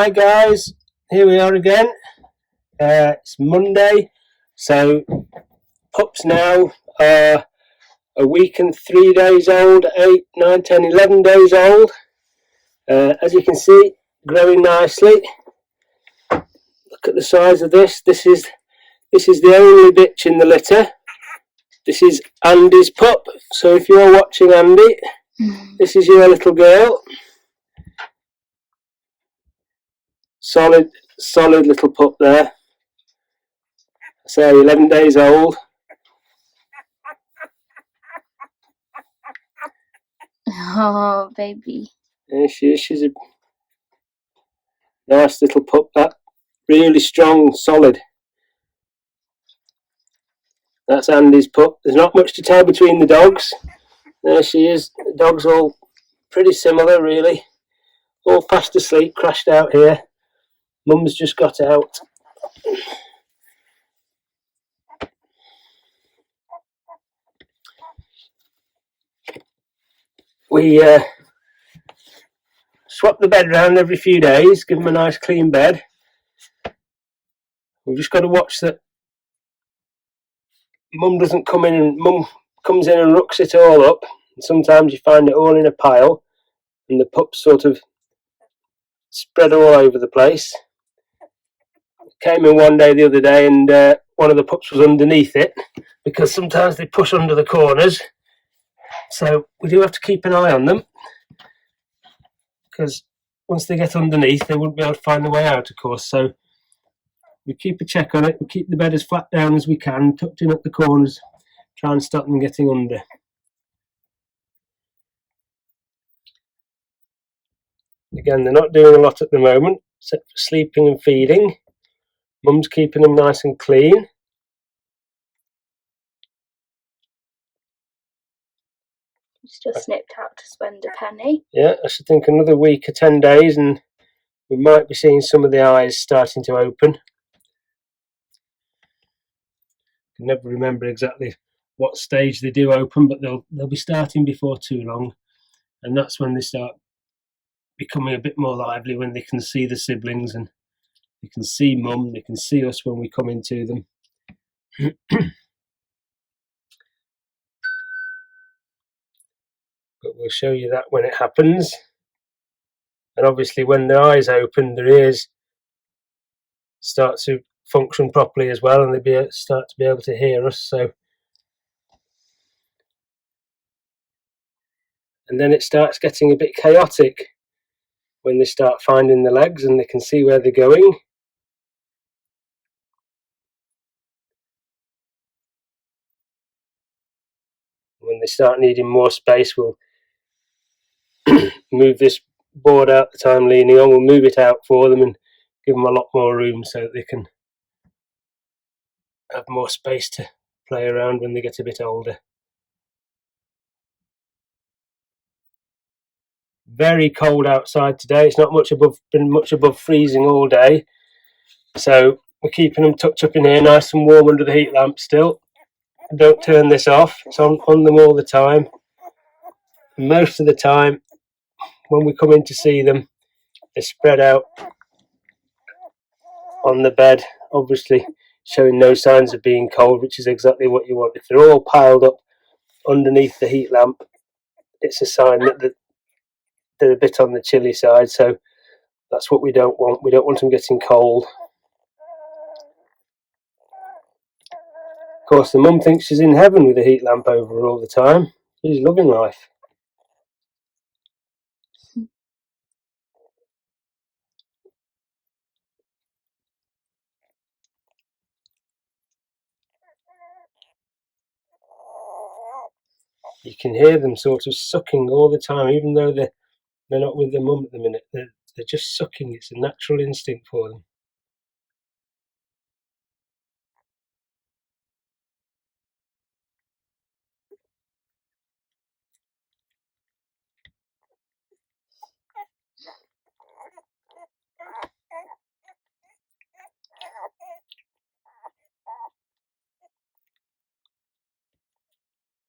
Hi guys, here we are again. It's Monday, so pups now are a week and 3 days old, 8, 9, 10, 11 days old. As you can see, growing nicely. Look at the size of this. This is the only bitch in the litter. This is Andy's pup. So if you're watching Andy, this is your little girl. Solid little pup there. So 11 days old. Oh, baby. There she is. She's a nice little pup, that. Really strong, solid. That's Andy's pup. There's not much to tell between the dogs. There she is. The dogs all pretty similar, really. All fast asleep, crashed out here. Mum's just got out. We swap the bed round every few days, give them a nice clean bed. We've just got to watch that Mum doesn't come in, and Mum comes in and rooks it all up. And sometimes you find it all in a pile and the pups sort of spread all over the place. Came in one day the other day and one of the pups was underneath it, because sometimes they push under the corners. So we do have to keep an eye on them, because once they get underneath they wouldn't be able to find the way out, of course. So we keep a check on it. We keep the bed as flat down as we can, tucked in at the corners, try and stop them getting under. Again, they're not doing a lot at the moment, except for sleeping and feeding. Mum's keeping them nice and clean. She's just nipped out to spend a penny. Yeah, I should think another week or 10 days and we might be seeing some of the eyes starting to open. I can never remember exactly what stage they do open, but they'll be starting before too long, and that's when they start becoming a bit more lively, when they can see the siblings and they can see Mum, they can see us when we come into them. But we'll show you that when it happens. And obviously when their eyes open, their ears start to function properly as well, and they start to be able to hear us. So, and then it starts getting a bit chaotic when they start finding the legs and they can see where they're going. When they start needing more space, we'll move this board out that I'm leaning on. We'll move it out for them and give them a lot more room so that they can have more space to play around when they get a bit older. Very cold outside today. It's not been much above freezing all day. So we're keeping them tucked up in here nice and warm under the heat lamp still. Don't turn this off. It's on them all the time. Most of the time when we come in to see them, they're spread out on the bed, obviously showing no signs of being cold, which is exactly what you want. If they're all piled up underneath the heat lamp, it's a sign that they're a bit on the chilly side. So that's what we don't want. We don't want them getting cold. Of course, the mum thinks she's in heaven with the heat lamp over her all the time. She's loving life. You can hear them sort of sucking all the time, even though they're not with their mum at the minute. They're just sucking. It's a natural instinct for them.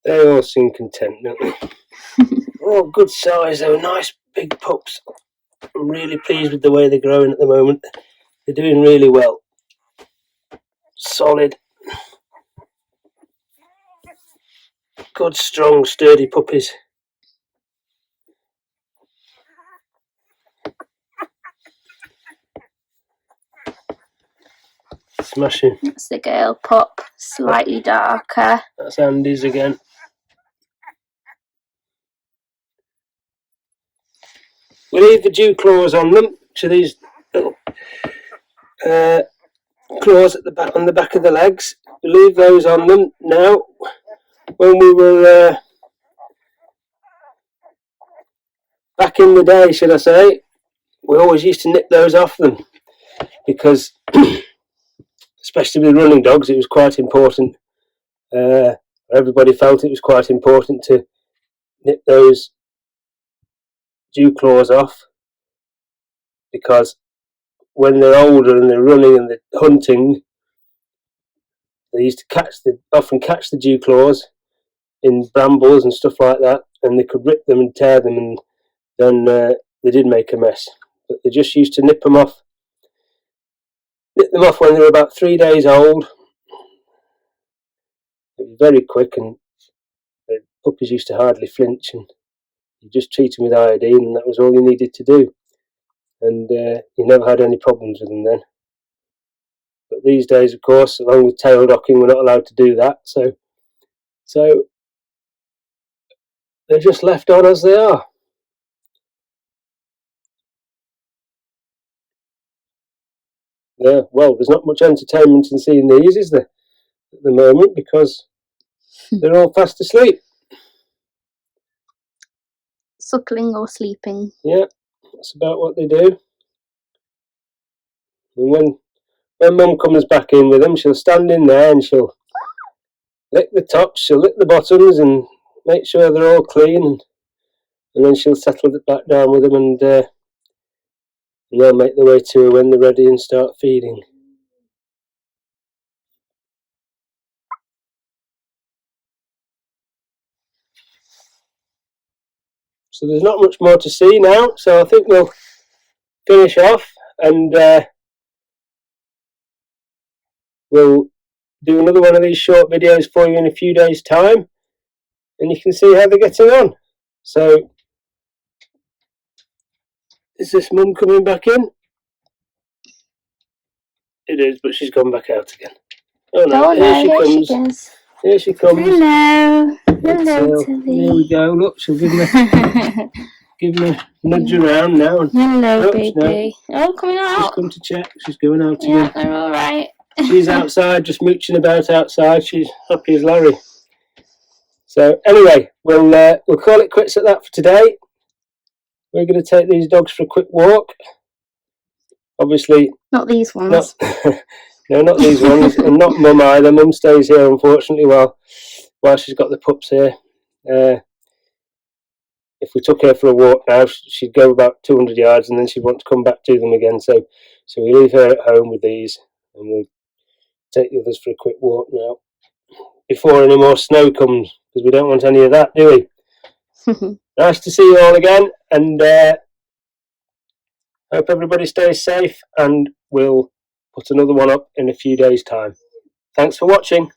They all seem content, don't they? Oh, good size though, nice big pups. I'm really pleased with the way they're growing at the moment. They're doing really well. Solid, good, strong, sturdy puppies. Smashing. That's the girl pup, slightly darker. That's Andy's again. We leave the dew claws on them, so these little claws at the back, on the back of the legs. We leave those on them now. When we were back in the day, should I say, we always used to nip those off them because, especially with running dogs, it was quite important. Everybody felt it was quite important to nip those dew claws off because when they're older and they're running and they're hunting, they used to often catch the dew claws in brambles and stuff like that, and they could rip them and tear them, and then they did make a mess. But they just used to nip them off when they were about 3 days old. It was very quick, and the puppies used to hardly flinch, and you just treat them with iodine, and that was all you needed to do. And you never had any problems with them then. But these days, of course, along with tail docking, we're not allowed to do that. So they're just left on as they are. Yeah, well, there's not much entertainment in seeing these, is there, at the moment, because they're all fast asleep. Suckling or sleeping. Yeah, that's about what they do. And when Mum comes back in with them, she'll stand in there and she'll lick the tops, she'll lick the bottoms and make sure they're all clean, and then she'll settle it back down with them, and they'll make their way to her when they're ready and start feeding. So there's not much more to see now, so I think we'll finish off, and we'll do another one of these short videos for you in a few days' time, and you can see how they're getting on. So, is this Mum coming back in? It is, but she's gone back out again. Oh no, here she comes. Here she comes. Hello. Hello, Tilly. Here we go. Look, she'll give me a nudge around now. And hello, baby. No. Oh, coming out. She's come to check. She's going out again. again. Yeah, they're all right. She's outside, just mooching about outside. She's happy as Larry. So anyway, we'll call it quits at that for today. We're going to take these dogs for a quick walk. Obviously, not these ones. No, not these ones, and not Mum either. Mum stays here, unfortunately, while she's got the pups here. If we took her for a walk now, she'd go about 200 yards, and then she'd want to come back to them again. So we leave her at home with these, and we'll take the others for a quick walk now, before any more snow comes, because we don't want any of that, do we? Nice to see you all again, and hope everybody stays safe, and we'll put another one up in a few days' time. Thanks for watching.